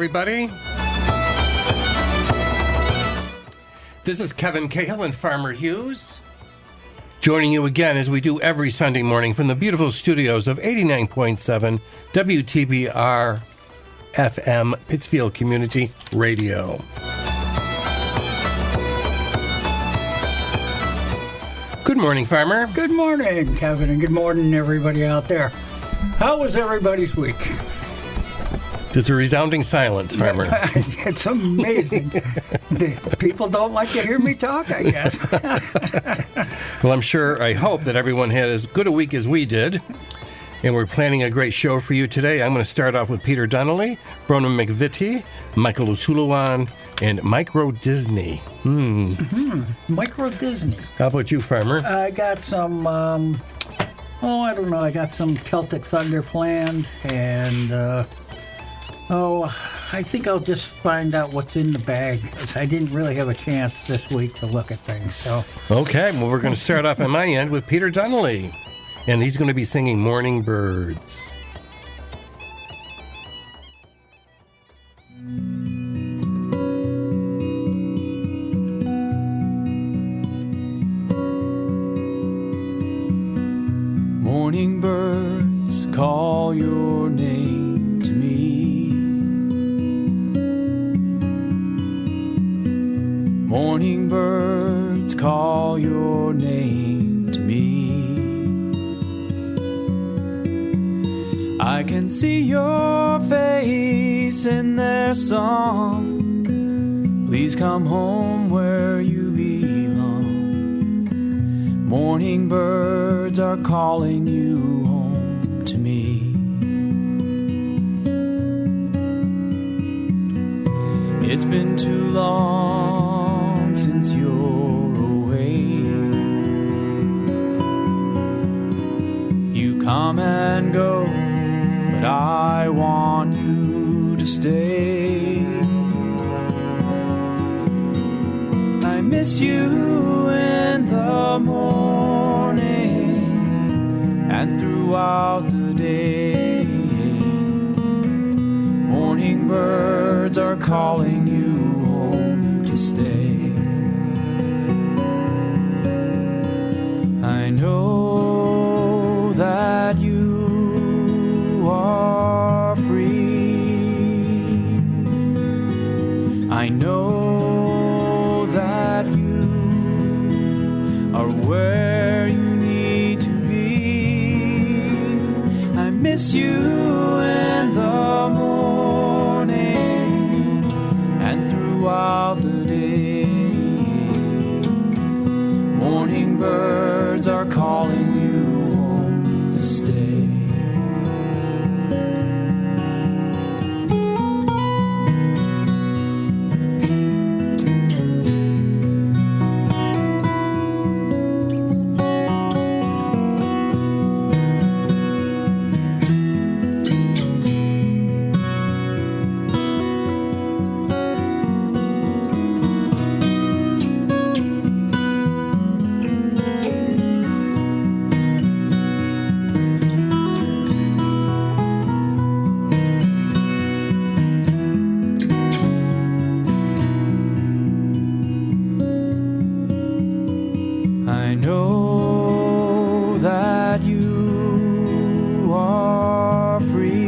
everybody. This is Kevin Cahill and Farmer Hughes, joining you again as we do every Sunday morning from the beautiful studios of 89.7 WTBR-FM, Pittsfield Community Radio. Good morning, Farmer. Good morning, Kevin, and good morning, everybody out there. How was everybody's week? There's a resounding silence, Farmer. It's amazing. People don't like to hear me talk, I guess. Well, I hope that everyone had as good a week as we did. And we're planning a great show for you today. I'm going to start off with Peter Donnelly, Ronan McVitie, Michael O'Suluwan, and Micro Disney. Micro Disney. How about you, Farmer? I got some, I don't know. I got some Celtic Thunder planned, and, I think I'll just find out what's in the bag, because I didn't really have a chance this week to look at things, so. Okay, well, we're going to start off on my end with Peter Donnelly, and he's going to be singing Morning Birds. Morning birds call your name to me. Morning birds call your name to me. I can see your face in their song. Please come home where you belong. Morning birds are calling you home to me. It's been too long since you're away. You come and go, but I want you to stay. I miss you in the morning and throughout the day. Morning birds are calling you home to stay. I know that you are free. I know that you are where you need to be. I miss you in the morning and throughout the day. Morning birds are calling you home to stay. I know that you are free.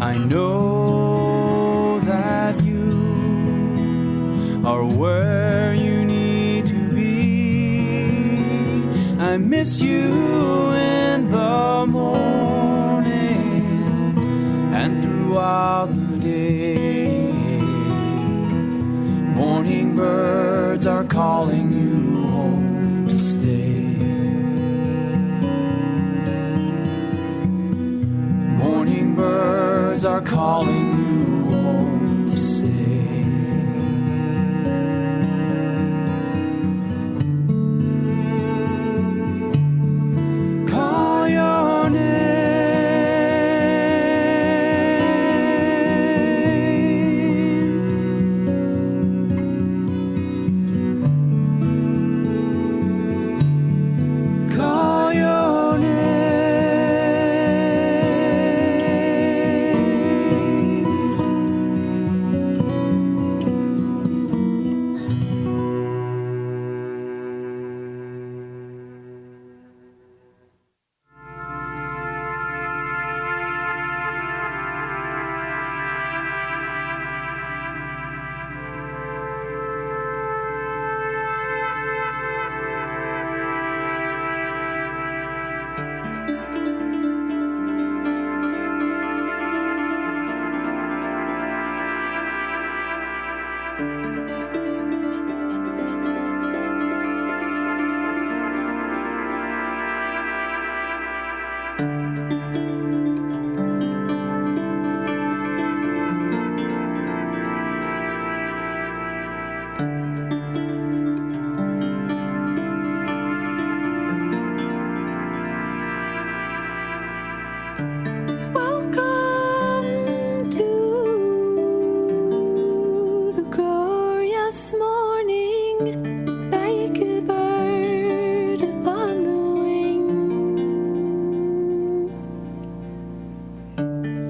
I know that you are where you need to be. I miss you in the morning and throughout the day. Morning birds are calling you home to stay. Morning birds are calling you home to stay. Call your name. Call your name. Welcome to the glorious morning, like a bird upon the wing.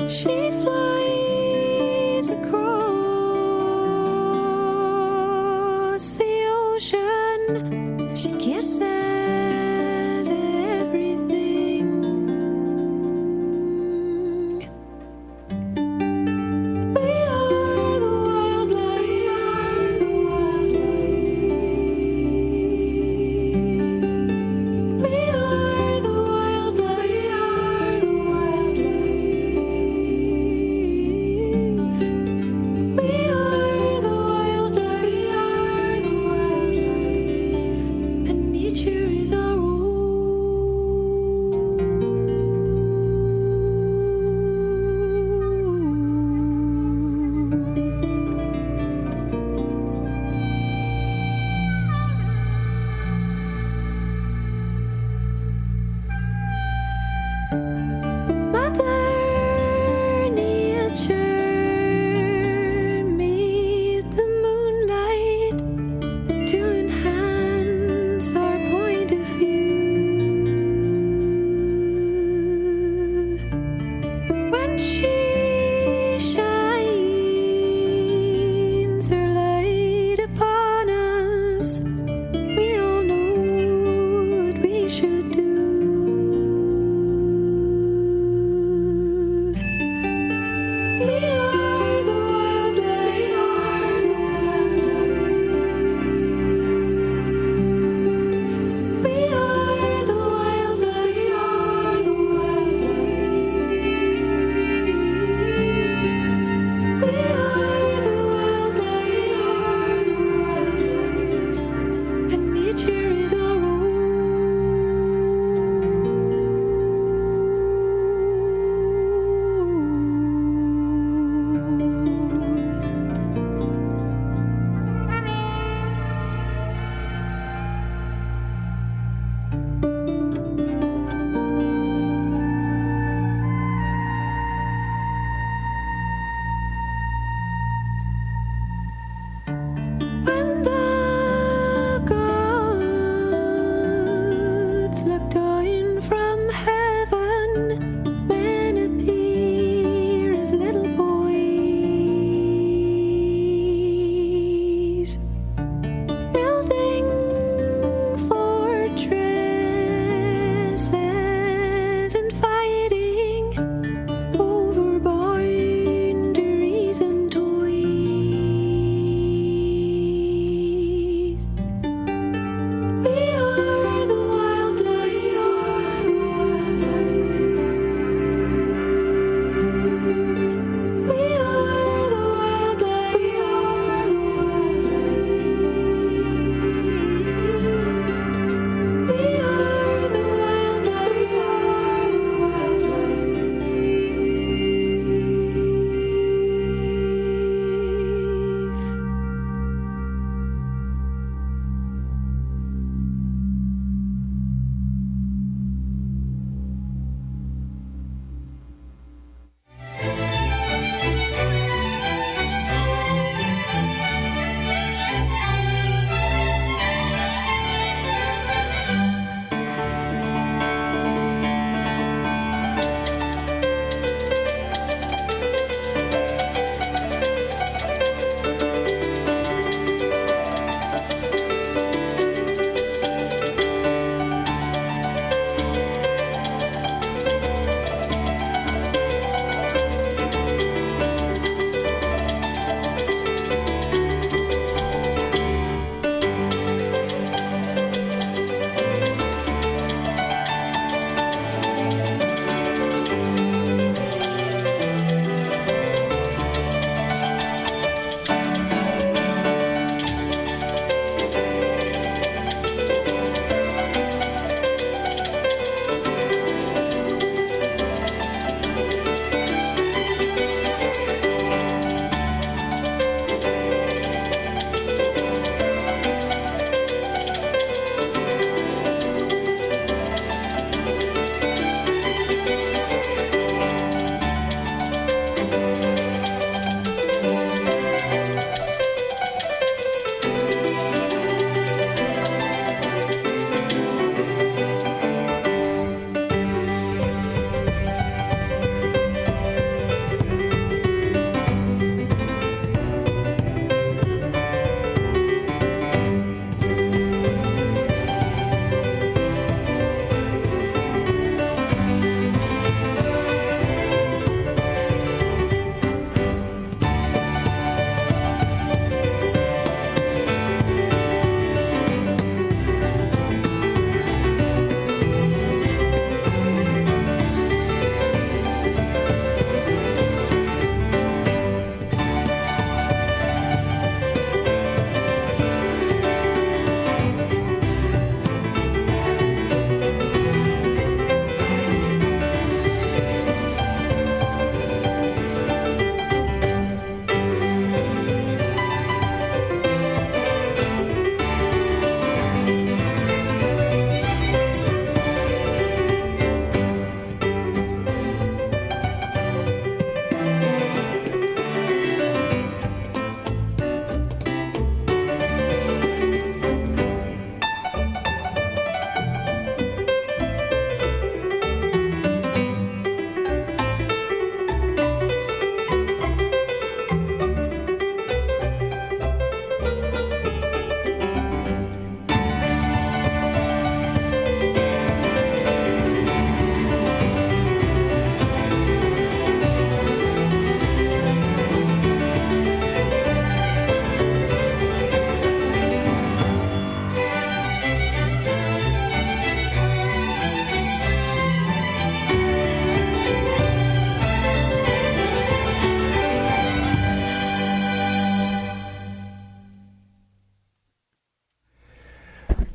She flies across the ocean. She kisses everything. We are the wildlife.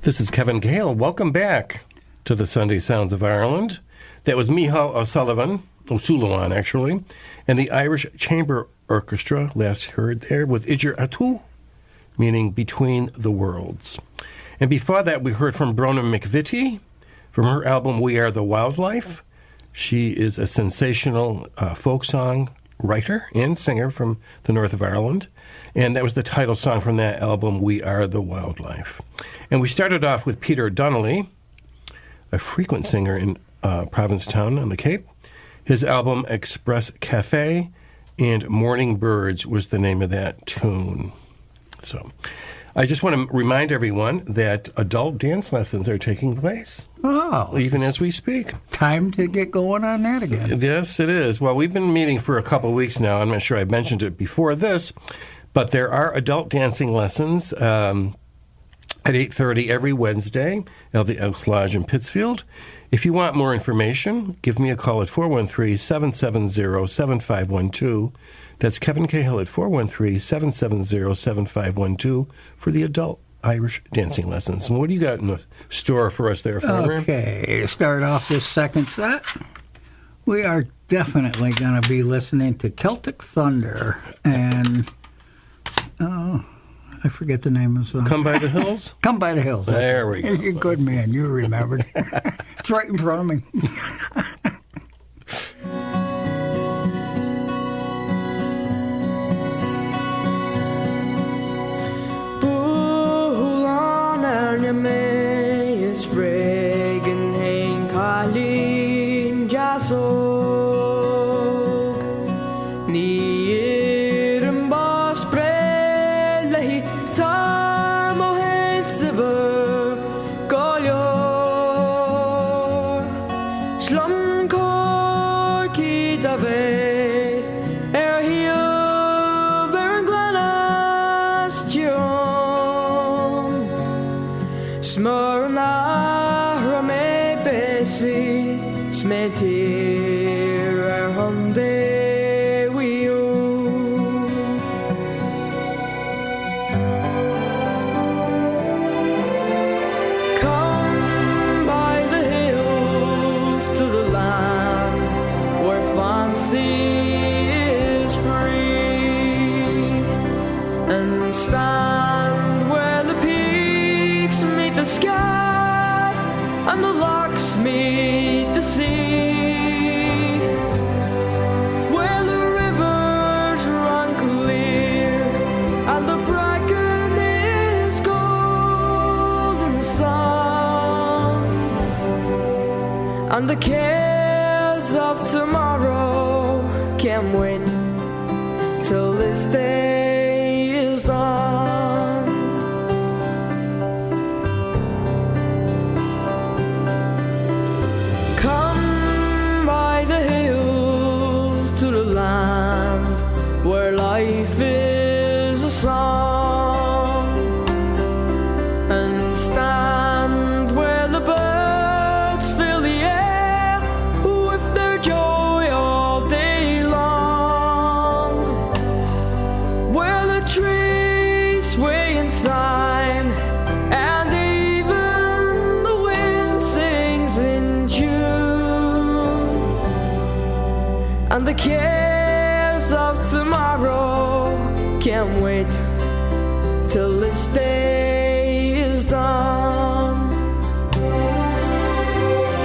This is Kevin Gale. Welcome back to the Sunday Sounds of Ireland. That was Micheál O'Sullivan, actually, and the Irish Chamber Orchestra, last heard there, with Idir Atu, meaning between the worlds. And before that, we heard from Brona McVitie from her album We Are the Wildlife. She is a sensational folk song writer and singer from the north of Ireland. And that was the title song from that album, We Are the Wildlife. And we started off with Peter Donnelly, a frequent singer in Provincetown on the Cape. His album, Express Cafe, and Morning Birds was the name of that tune. So I just want to remind everyone that adult dance lessons are taking place. Oh, Even as we speak. time to get going on that again. Yes, it is. Well, we've been meeting for a couple of weeks now. I'm not sure I mentioned it before this, but there are adult dancing lessons at 8:30 every Wednesday at the Elks Lodge in Pittsfield. If you want more information, give me a call at 413-770-7512. That's Kevin Cahill at 413-770-7512 for the adult Irish dancing lessons. And what do you got in the store for us there, Farmer? Okay, to start off this second set, we are definitely going to be listening to Celtic Thunder and, I forget the name of the song. Come by the Hills? Come by the Hills. There we go. You're a good man. You remembered. It's right in front of me. Búlan me is friggin' hein Carlin jasog Ni irin bos bread lehi tar mo hen siver golyor Slum kor ki daved hiel ver glanas tion Smörna rame besi smetir honde wiu Come by the hills to the land where fancy is free and stand where the peaks meet the sky and the larks meet the sea where the rivers run clear and the bracken is gold in the sun and the cares of tomorrow can't wait till this day is done. Come by the hills to the land where life is a song and stand where the birds fill the air with their joy all day long where the trees sway in time and even the wind sings in June and the cares of tomorrow can't wait till this day is done.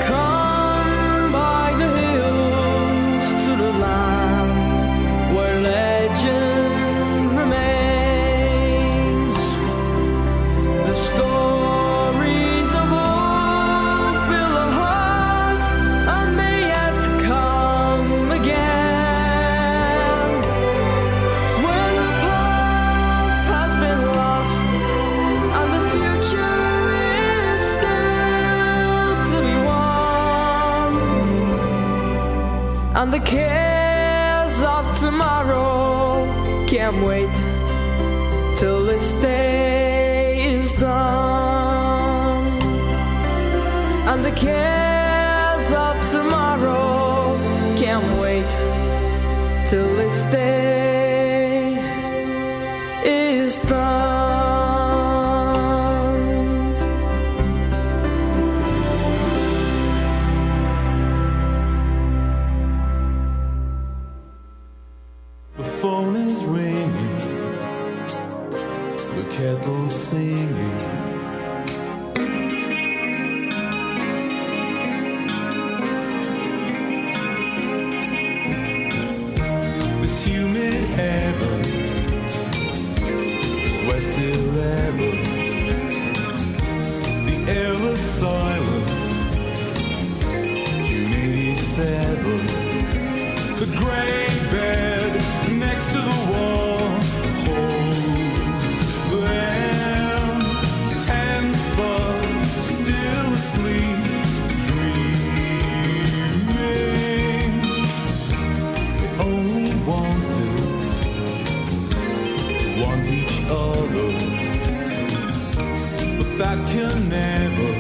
Come by the hills to the land where legend remains. The stories of old fill the heart and may yet come again. Where the past has been lost and the future is still to be won. And the cares of tomorrow can't wait till this day is done. And the cares of tomorrow can't wait till this day is done. kettle singing. This humid heaven is where still ever the airless silence. June 87, the gray bed next to the wall holds them, tense but still asleep, dreaming. They only wanted to want each other, but that can never,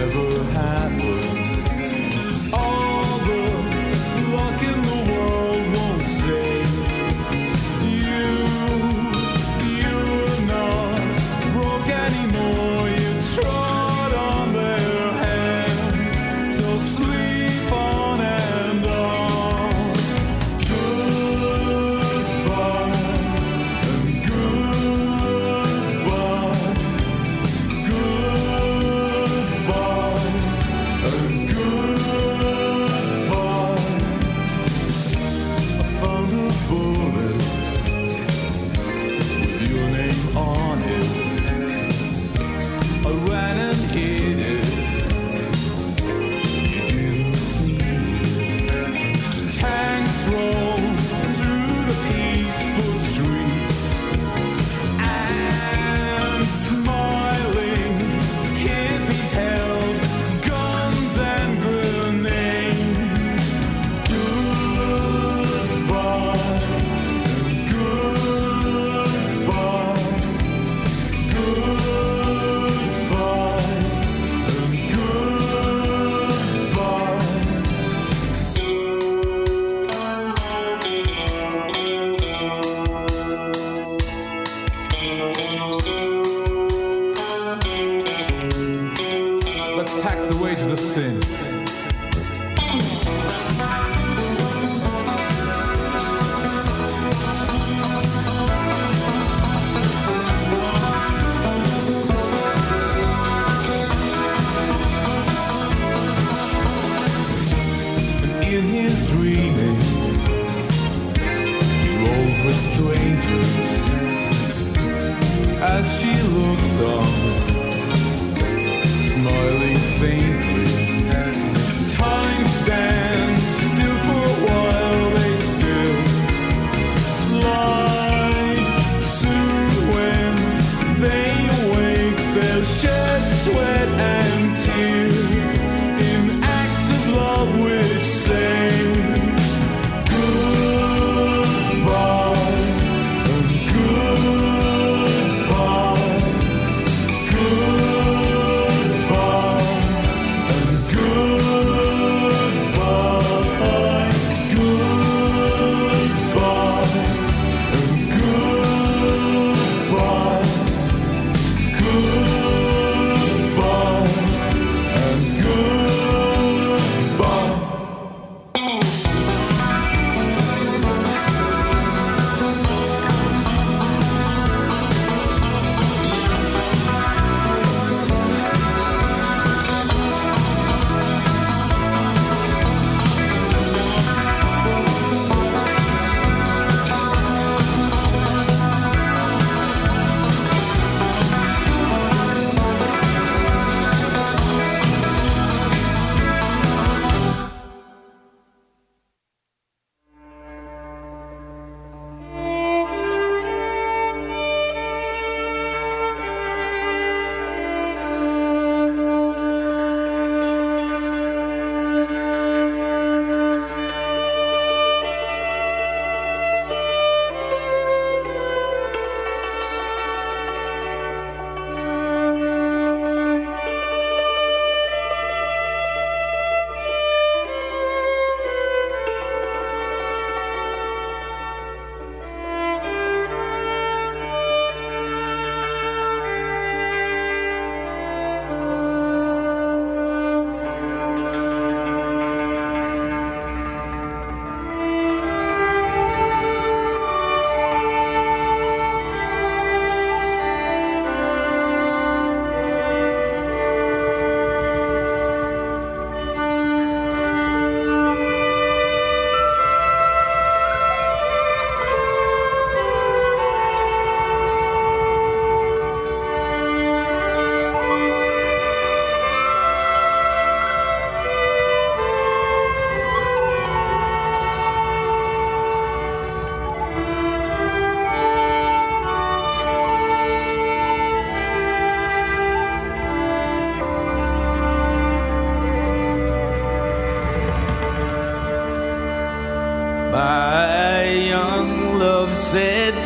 ever happen. All the luck in the world won't save you. You're not broke anymore. You trod on their hands, so sleep on and on. Goodbye and goodbye, goodbye and goodbye. I found a bullet with your name on it. I ran and hid it. You didn't see it. Tanks roll through the peaceful streets, and smiling hippies held guns and grenades. Goodbye and goodbye, goodbye and goodbye. Let's tax the wages of sin. And in his dreaming, he rolls with strangers as she looks on, smiling faintly. Time stands still for a while, they still slide. Soon when they awake, they'll shed sweat and tears in acts of love which say goodbye and goodbye, goodbye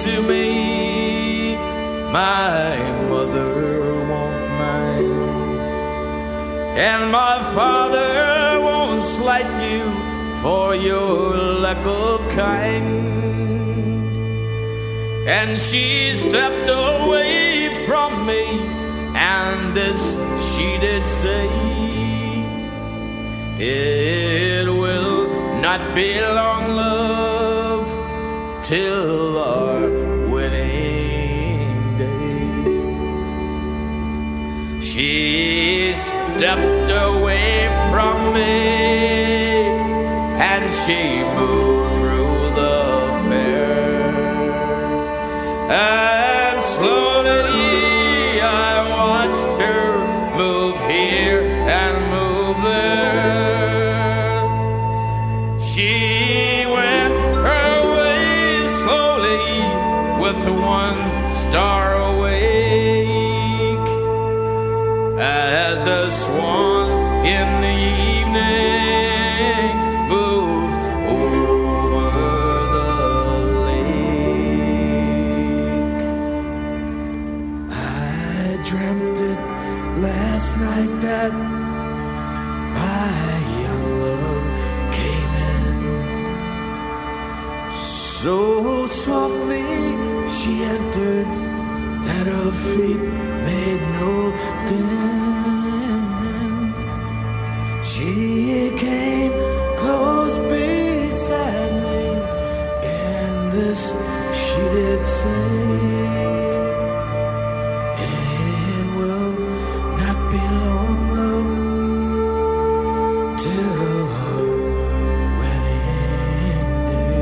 to me. My mother won't mind, and my father won't slight you for your lack of kind. And she stepped away from me, and this she did say, it will not be long, love, till our wedding day. She stepped away from me, and she moved through the fair. And slowly I watched her move here and move there. She went her way slowly with one star awake, as the swan in the evening moved over the lake. I dreamt it last night that my young love came in. So softly she entered that her feet made no dent. She came close beside me, and this she did say, it will not be long, love, till our wedding day.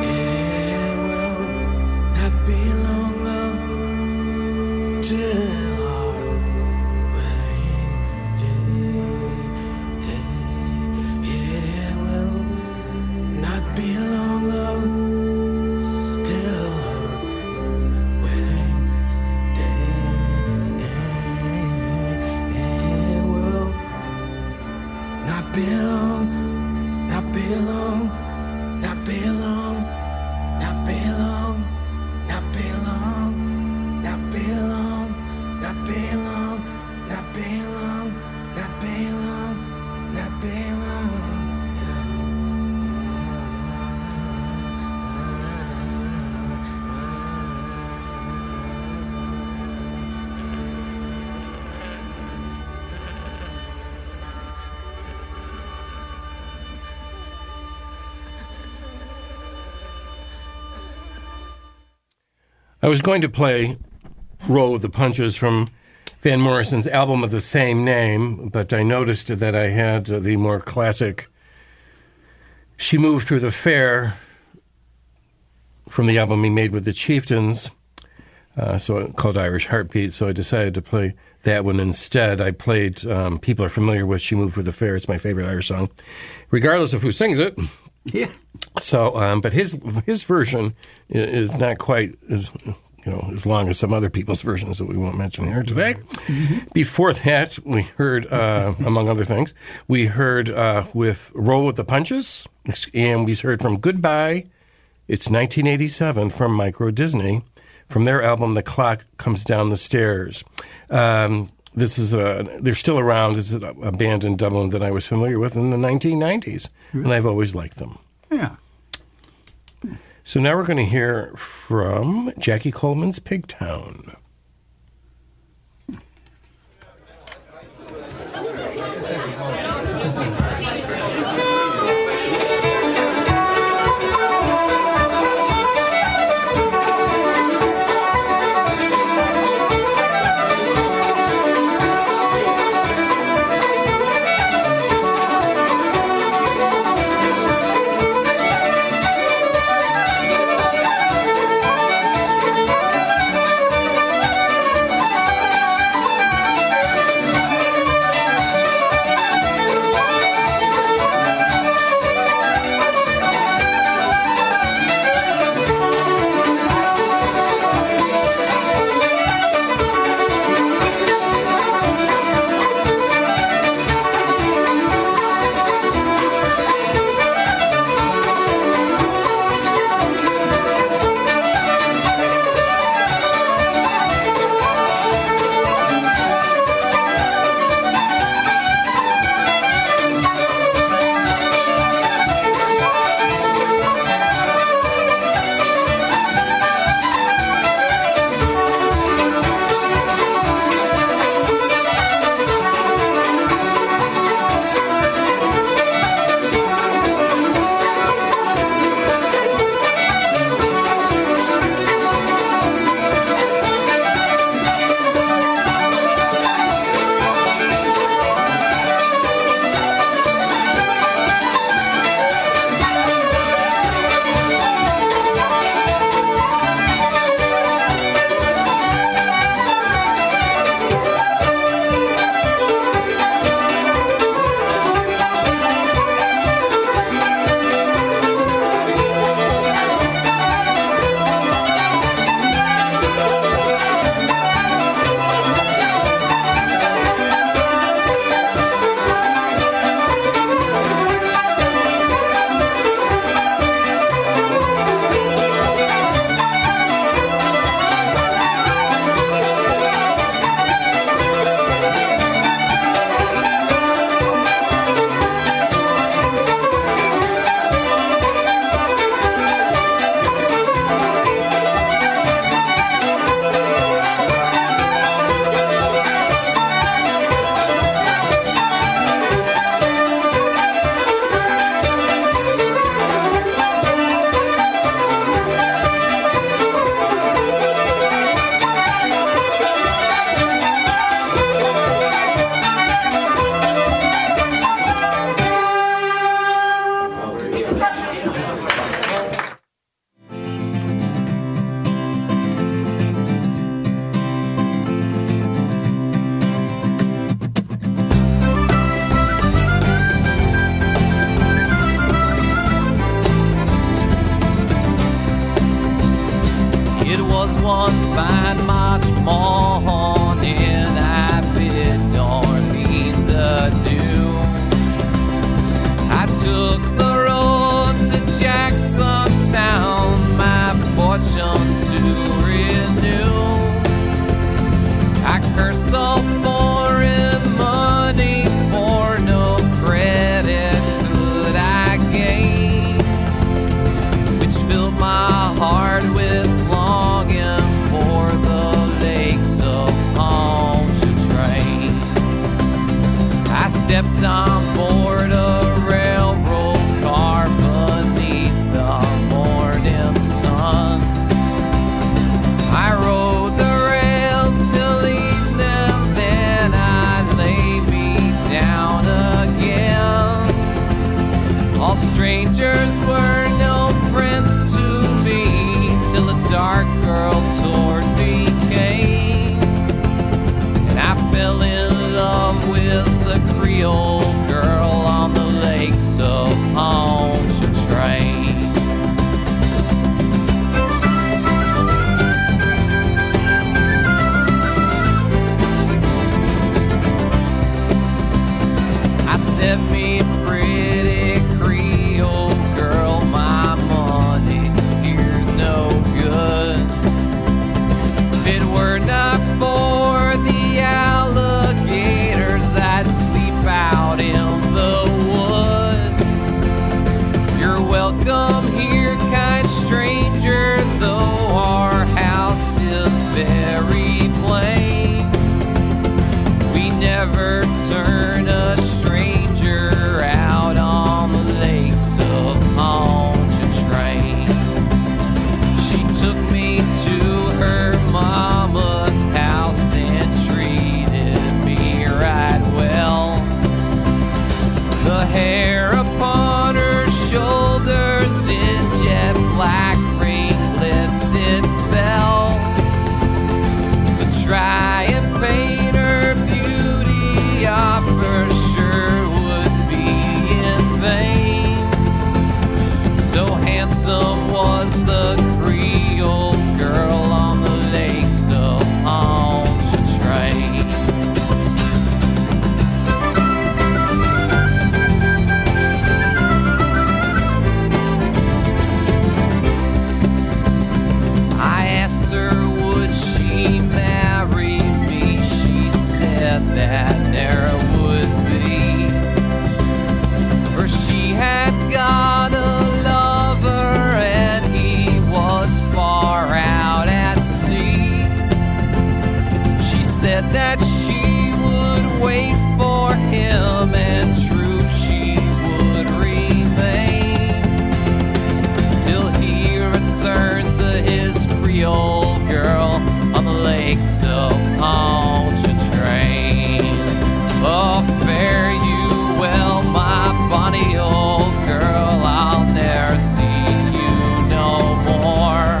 It will not be long, love, till our wedding day. It will not be long, love, till our wedding day. It will not be long, not be long, not be long, not be long, not be long, not be long, not be long, not be long, not be long, not be long. I was going to play Roll with the Punches from Van Morrison's album of the same name, but I noticed that I had the more classic She Moved Through the Fair from the album he made with the Chieftains, so called Irish Heartbeat, so I decided to play that one instead. I played people are familiar with She Moved Through the Fair. It's my favorite Irish song, regardless of who sings it. Yeah. So, but his version is not quite as as long as some other people's versions that we won't mention here today. Mm-hmm. Before that, we heard, among other things, we heard with Roll with the Punches, and we heard from Goodbye. It's 1987 from Micro Disney, from their album The Clock Comes Down the Stairs. This is they're still around. This is a band in Dublin that I was familiar with in the 1990s, and I've always liked them. Yeah. So now we're going to hear from Jackie Coleman's Pigtown. It was one fine March morning, I bid New Orleans adieu. I took the road to Jacksontown, my fortune to renew. I cursed all foreign money, for no credit could I gain, which filled my heart with longing for the lakes of Pontchartrain. I stepped on board a railroad car beneath the morning sun. I rode the rails till evening, then I lay me down again. All strangers were no friends to me, till a dark girl toward me came, and I fell in love with the Creole girl on the lakes of Pontchartrain. I said, me pretty Creole girl, my money here's no good. If it were not for the alligators, I'd sleep out in the wood. You're welcome here, kind stranger, though our house is very plain. We never turn a stranger out on the lakes of Pontchartrain. She took me to her mama's house and treated me right well. The hair upon her shoulders in jet black ringlets, it fell. To try and paint her beauty off for sure would be in vain. So handsome was the Creole girl on the lakes of Pontchartrain. I asked her, would she marry me? She said that there would be, for she had got a lover and he was far out at sea. She said that she would wait for him, and true she would remain till he returned to his Creole girl on the lakes of Pontchartrain. Oh, fare you well, my bonny old girl, I'll ne'er see you no more.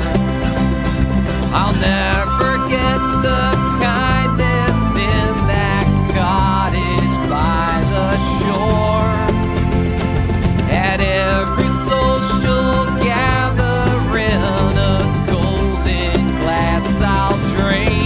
I'll never forget the kindness in that cottage by the shore. At every social gathering, a golden glass I'll drain.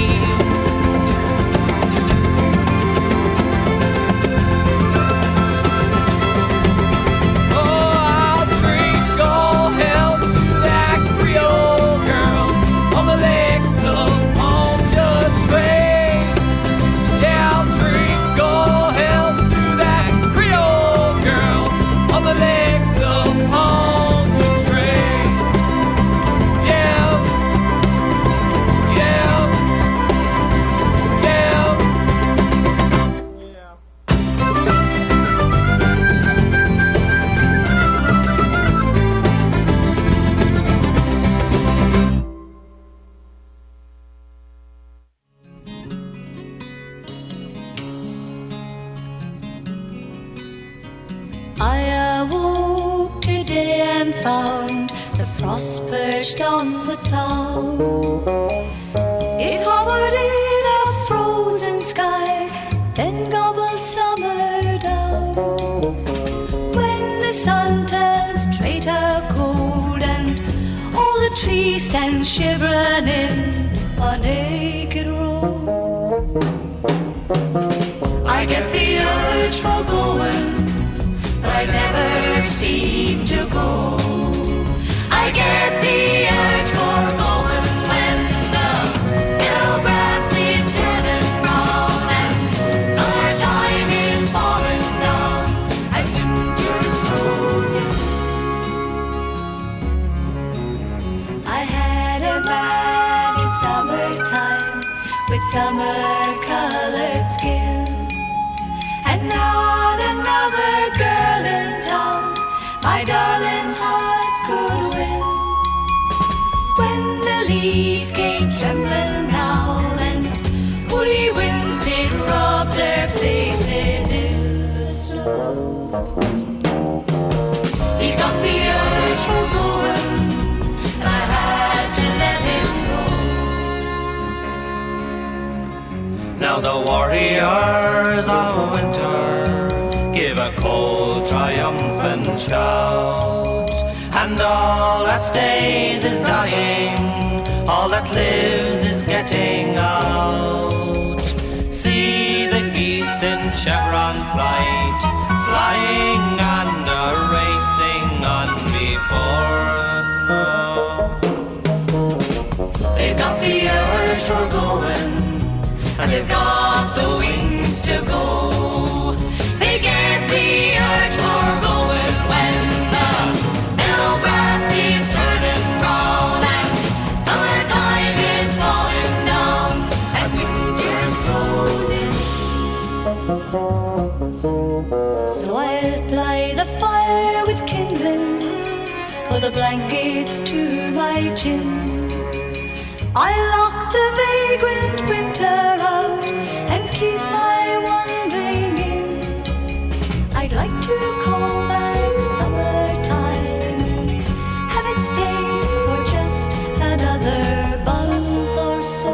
I awoke today and found the frost perched on the town. It hovered in a frozen sky, then gobbled summer down. When the sun turns traitor cold and all the the tree stands shivering in a naked row. I get the urge for going, but I never seem to go. I get the urge for going when the hill grass is turning brown and summertime is falling down and winter's closing. I had a man in summertime with summer-colored skin, and not another girl in town my darling's heart could win. When the leaves came trembling down and woolly winds did rub their faces in the snow, he got the urge for going, and I had to let him go. Now the warriors of winter give a cold, triumphant shout, and all that stays is dying, all that lives is getting out. See the geese in chevron flight, flying and racing on before. They've got the urge for going, and they've got the wings to go. They get the urge for going when the meadow grass is turning brown and summertime is falling down and winter's closing. So I'll ply the fire with kindling, pull the blankets to my chin. I lock the vagrant winter out and keep my wandering in. I'd like to call back summertime and have it stay for just another month or so.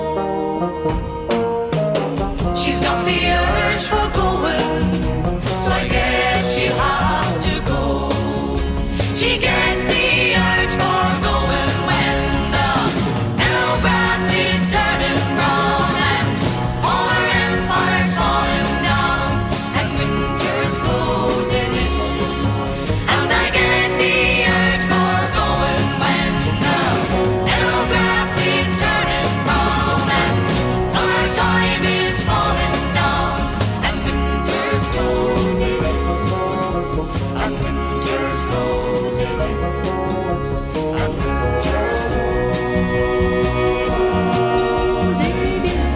She's got the urge for going, so I guess she'll have to go. She gets the urge for going when the meadow grass is turning brown and all her empire's falling down and winter's closing in. And I get the urge for going when the meadow grass is turning brown and summertime is falling down and winter's closing in. And winter's closing in. And winter's closing in.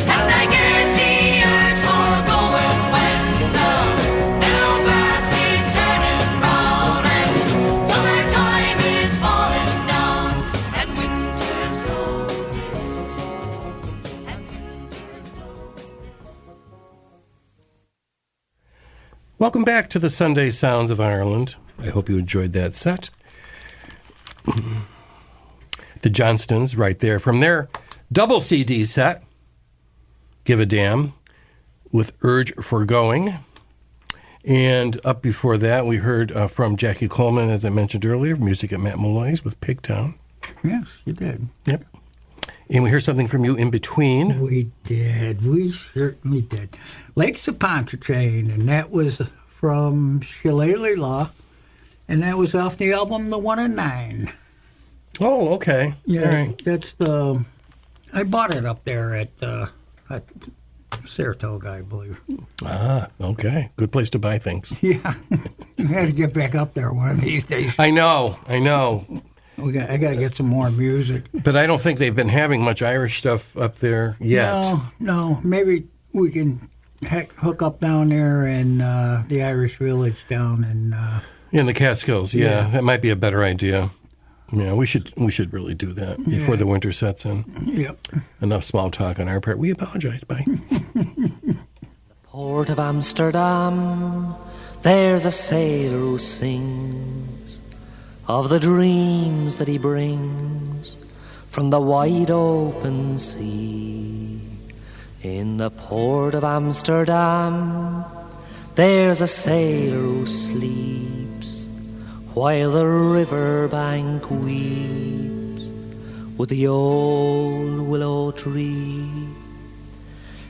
And I get the urge for going when the meadow grass is turning brown and summertime is falling down and winter's closing. And winter's closing. Welcome back to the Sunday Sounds of Ireland. I hope you enjoyed that set. The Johnstons, right there, from their double CD set, Give a Damn, with Urge for Going. And up before that, we heard from Jackie Coleman, as I mentioned earlier, music at Matt Malloy's with Pigtown. Yes, you did. Yep. And we heard something from you in between. We did. We certainly did. Lakes of Pontchartrain, and that was from Shillelagh Law, and that was off the album The One and Nine. Oh, okay. Yeah, All right. that's the. I bought it up there at Saratoga, I believe. Ah, okay. Good place to buy things. Yeah, we got to get back up there one of these days. I know. I got to get some more music. But I don't think they've been having much Irish stuff up there yet. No. Maybe we can hook up down there in the Irish Village down In the Catskills, Yeah. That might be a better idea. Yeah, we should really do that before the winter sets in. Yep. Enough small talk on our part. We apologize. Bye. Port of Amsterdam, there's a sailor who sings of the dreams that he brings from the wide open sea. In the port of Amsterdam, there's a sailor who sleeps while the riverbank weeps with the old willow tree.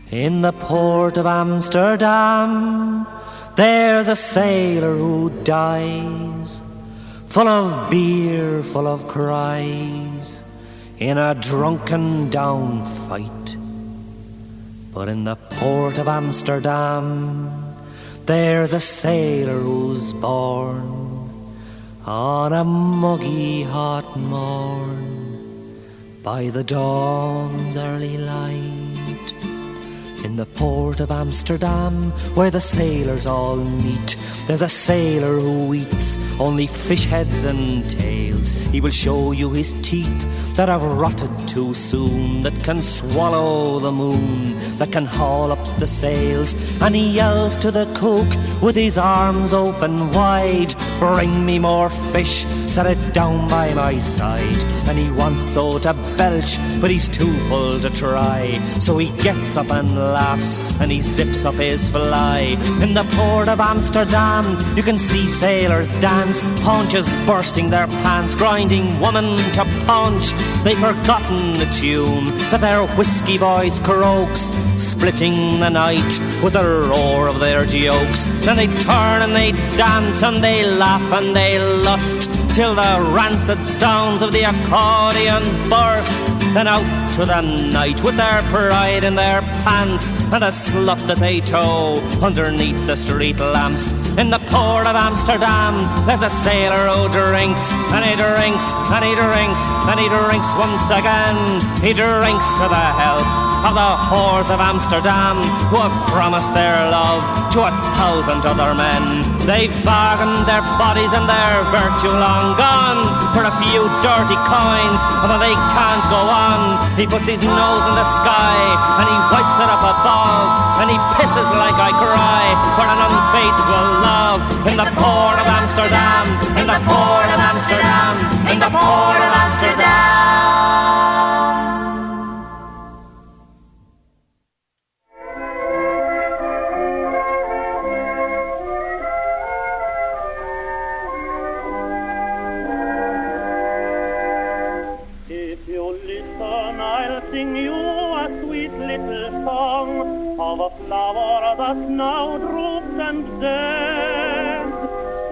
In the port of Amsterdam, there's a sailor who dies, full of beer, full of cries, in a drunken down fight. But in the port of Amsterdam, there's a sailor who's born on a muggy hot morn by the dawn's early light. In the port of Amsterdam, where the sailors all meet, there's a sailor who eats only fish heads and tails. He will show you his teeth that have rotted too soon, that can swallow the moon, that can haul up the sails. And he yells to the cook with his arms open wide, bring me more fish, set it down by my side. And he wants so to belch, but he's too full to try, so he gets up and laughs, and he zips up his fly. In the port of Amsterdam, you can see sailors dance, haunches bursting their pants, grinding woman to punch. They've forgotten the tune that their whiskey boys croaks, splitting the night with the roar of their jokes. Then they turn and they dance and they laugh and they lust, till the rancid sounds of the accordion burst. Then out to the night with their pride in their pants, and a slut that they tow underneath the street lamps. In the port of Amsterdam, there's a sailor who drinks, and he drinks, and he drinks, and he drinks once again. He drinks to the health of the whores of Amsterdam, who have promised their love to 1,000 other men. They've bargained their bodies and their virtue long gone for a few dirty coins, and when they can't go on, he puts his nose in the sky and he wipes it up above, and he pisses like I cry for an unfaithful love. In the port of Amsterdam, in the port of Amsterdam, in the port of Amsterdam. Sing you a sweet little song of a flower that now droops and dead,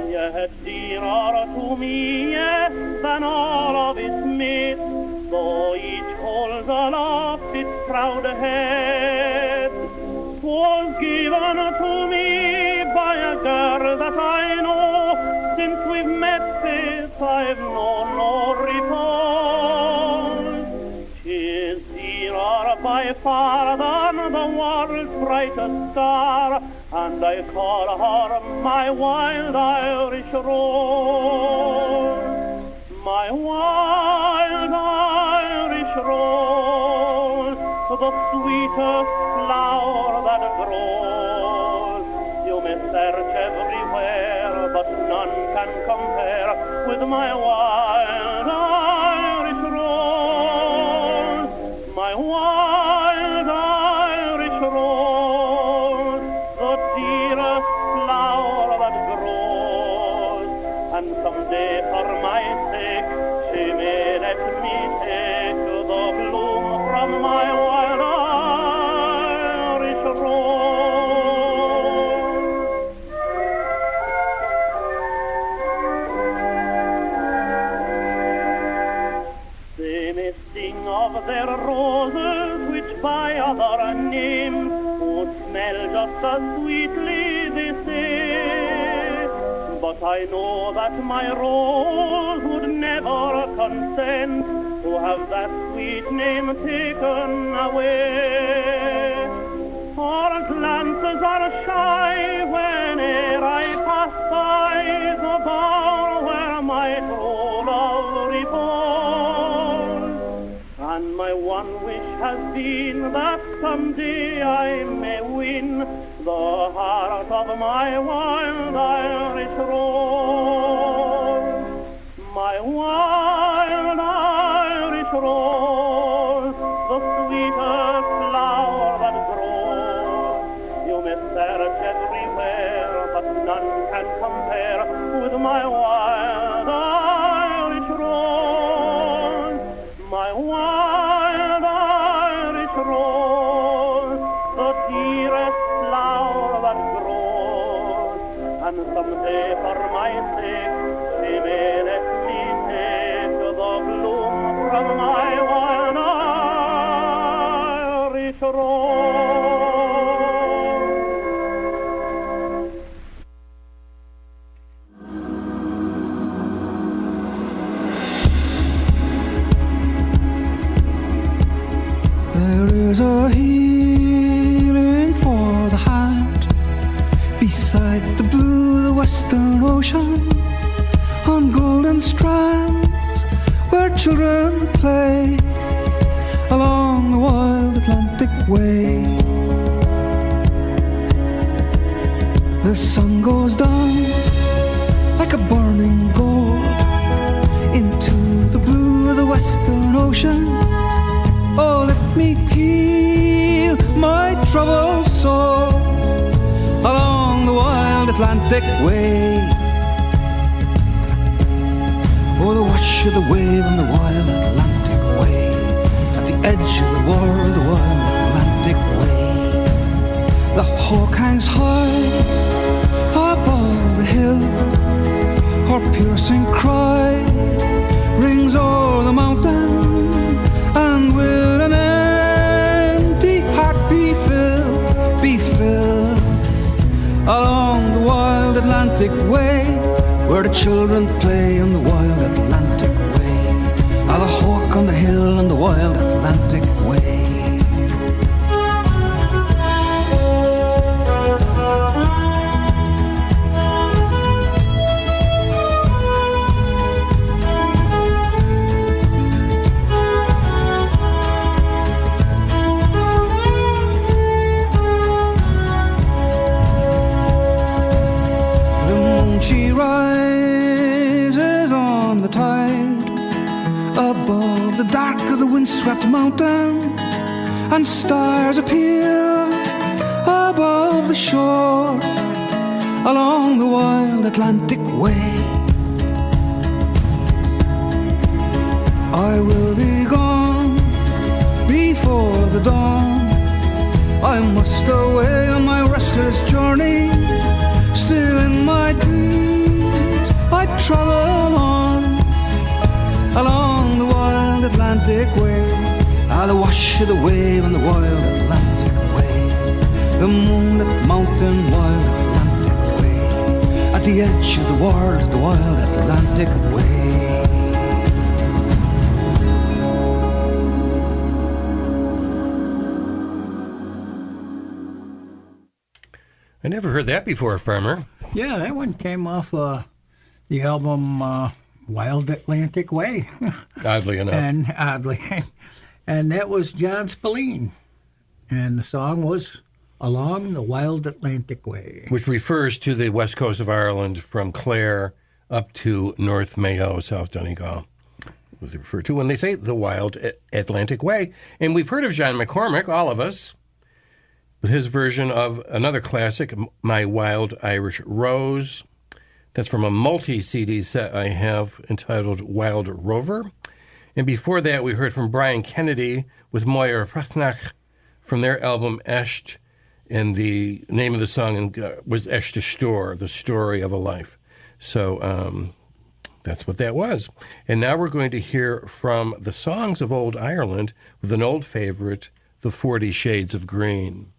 yet dearer to me, yes, than all of its mates, though each holds aloft its proud head. 'Twas given to me by a girl that I know, since we've met, faith, I've known no repose. 'Tis dearer by far than the world's brightest star, and I call her my wild Irish rose. My wild Irish rose, the sweetest flower that grows. You may search everywhere, but none can compare with my wild Irish rose. My wild Irish rose, the dearest flower that grows. And someday for my sake, she may let me take the bloom from my wild Irish rose. They may sing of their roses, which by other names would smell just as sweetly, they say. But I know that my rose would never consent to have that sweet name taken away. Her glances are shy whene'er I pass by the bower where my true love reposes. And my one wish has been that someday I may win the heart of my wild Irish rose. My wild Irish rose, the sweetest flower that grows. You may search everywhere, but none can compare with my wild ocean, on golden strands where children play along the wild Atlantic way. The sun goes down like a burning gold into the blue of the Western Ocean. Oh, let me heal my troubled soul along the wild Atlantic way. Oh, the wash of the wave on the wild Atlantic way, at the edge of the world, the wild Atlantic way. The hawk hangs high above the hill, her piercing cry rings o'er the mountain, and will an empty heart be filled along the wild Atlantic way, where the children play on the wild Atlantic way. Ah, the hawk on the hill on the wild Atlantic way. She rises on the tide above the dark of the windswept mountain, and stars appear above the shore along the wild Atlantic way. I will be gone before the dawn. I must away on my restless journey. Still in my dreams I travel on along the wild Atlantic way. Ah, the wash of the wave on the wild Atlantic way, the moonlit mountain wild Atlantic way, at the edge of the world, the wild Atlantic way. I never heard that before, Farmer. Yeah, that one came off the album Wild Atlantic Way. Oddly enough. And that was John Spillane. And the song was Along the Wild Atlantic Way. Which refers to the west coast of Ireland from Clare up to North Mayo, South Donegal. Was they refer to when they say the Wild Atlantic Way. And we've heard of John McCormick, all of us, with his version of another classic, My Wild Irish Rose. That's from a multi-CD set I have entitled Wild Rover. And before that, we heard from Brian Kennedy with Moira Prathnach from their album Esht, and the name of the song was Esht Stor, the story of a life. So that's what that was. And now we're going to hear from the Songs of Old Ireland with an old favorite, The 40 Shades of Green.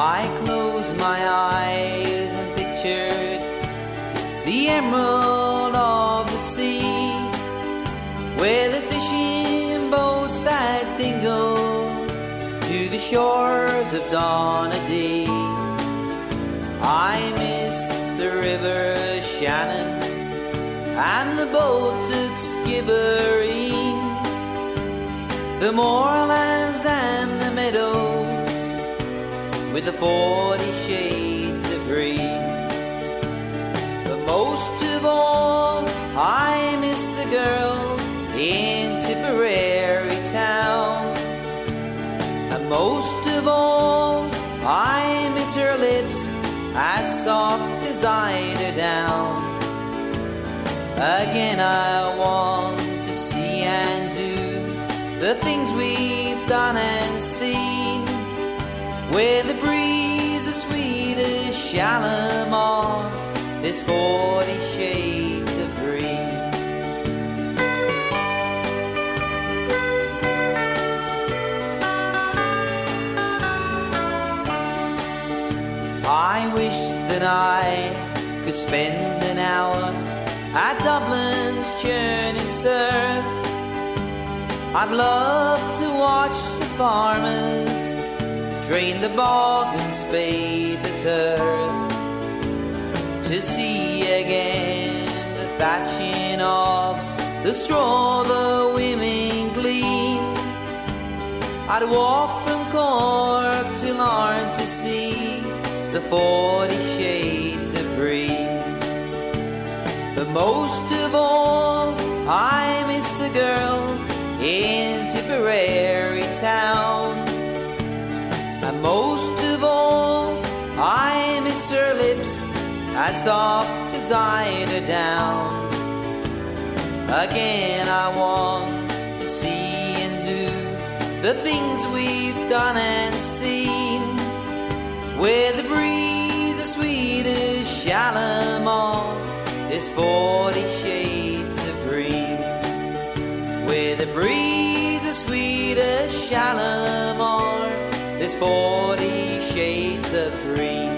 I closed my eyes and pictured the emerald of the sea, where the fishing boats had tingled to the shores of Donaghadee. I miss the river Shannon and the boats at Skibbereen, the moorlands and the meadows with the 40 shades of green. But most of all, I miss the girl in Tipperary town. And most of all, I miss her lips as soft as eider down. Again I want to see and do the things we've done and seen, where the breeze is sweet as Shalimar, there's 40 shades of green. I wish that I could spend an hour at Dublin's churning surf, I'd love to watch the farmers drain the bog and spade the turf, to see again the thatching of the straw the women glean. I'd walk from Cork to Larne to see the 40 shades of green. But most of all, I miss a girl in Tipperary town. And most of all, I miss her lips as soft as eider down. Again I want to see and do the things we've done and seen, where the breeze is sweet as Shalimar, there's 40 shades of green. Where the breeze is sweet as Shalimar, there's 40 shades of green.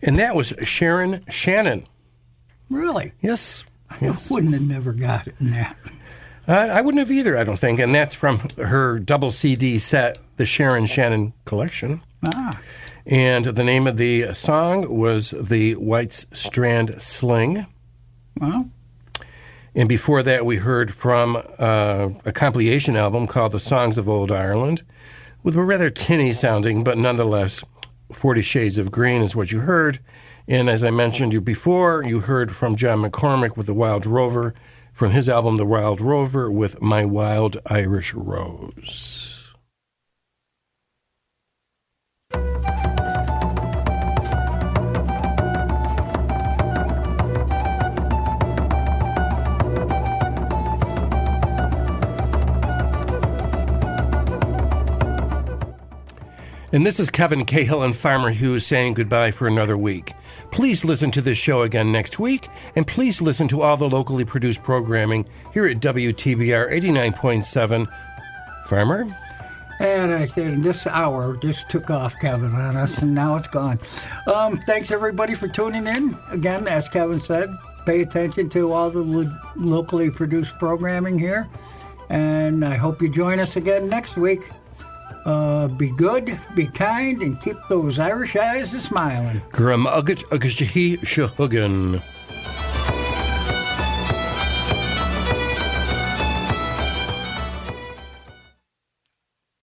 And that was Sharon Shannon. Really? Yes. I wouldn't have never got it in that. I wouldn't have either, I don't think. And that's from her double CD set, the Sharon Shannon Collection. Ah. And the name of the song was The White's Strand Sling. Well. And before that, we heard from a compilation album called The Songs of Old Ireland, with a rather tinny sounding, but nonetheless, 40 Shades of Green is what you heard. And as I mentioned you before, you heard from John McCormick with The Wild Rover, from his album The Wild Rover with My Wild Irish Rose. And this is Kevin Cahill and Farmer Hughes saying goodbye for another week. Please listen to this show again next week, and please listen to all the locally produced programming here at WTBR 89.7. Farmer? And I said, this hour just took off, Kevin, on us, and now it's gone. Thanks, everybody, for tuning in. Again, as Kevin said, pay attention to all the locally produced programming here. And I hope you join us again next week. Be good, be kind, and keep those Irish eyes a-smiling. Grum Ugget Ugashhi Shahugan.